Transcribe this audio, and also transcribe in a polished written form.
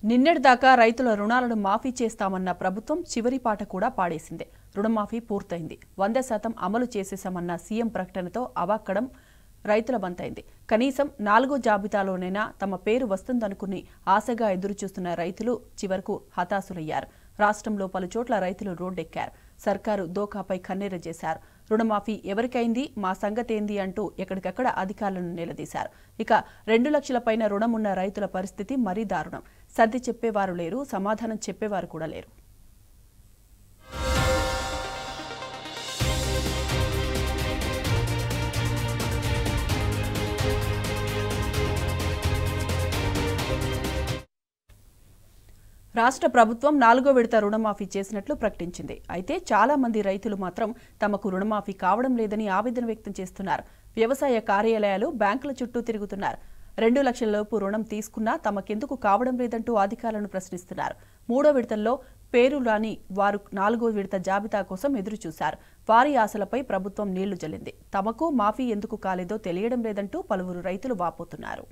నిన్నటిదాకా రైతుల రుణాలను మాఫీ చేస్తామన్న ప్రభుత్వం చివరి పాట కూడా పాడేసింది. రుణమాఫీ పూర్తయింది, 100% అమలు చేసేశామన్న సీఎం ప్రకటనతో అవాక్కడం రైతుల బంతైంది. కనీసం 4వ జాబితాలోనైనా తమ పేరు వస్తుందనుకుని ఆశగా ఎదురుచూస్తున్న రైతులు చివరకు హతాశులయ్యారు. రాష్ట్రంలో పలుచోట్ల రైతులు రోడ్డెక్కారు. సర్కారు దోకాపై కన్నెర చేశారు. రుణమాఫీ ఎవరికైంది, మా సంగతేంది అంటూ ఎక్కడికక్కడ అధికారులను నిలదీశారు. ఇక 2 లక్షల పైన రుణమున్న రైతుల పరిస్థితి మరీ దారుణం. సర్ది చెప్పేవారు లేరు, సమాధానం చెప్పేవారు కూడా లేరు. రాష్ట్ర ప్రభుత్వం 4వ విడత రుణమాఫీ చేసినట్లు ప్రకటించింది. అయితే చాలా మంది రైతులు మాత్రం తమకు రుణమాఫీ కావడం లేదని ఆవేదన వ్యక్తం చేస్తున్నారు. వ్యవసాయ కార్యాలయాలు, బ్యాంకుల చుట్టూ తిరుగుతున్నారు. 2 లక్షల లోపు రుణం తీసుకున్నా తమకెందుకు కావడం లేదంటూ అధికారులను ప్రశ్నిస్తున్నారు. 3వ విడతల్లో పేరు రాని వారు 4వ విడత జాబితా కోసం ఎదురుచూశారు. వారి ఆశలపై ప్రభుత్వం నీళ్లు జల్లింది. తమకు మాఫీ ఎందుకు కాలేదో తెలియడం లేదంటూ పలువురు రైతులు వాపోతున్నారు.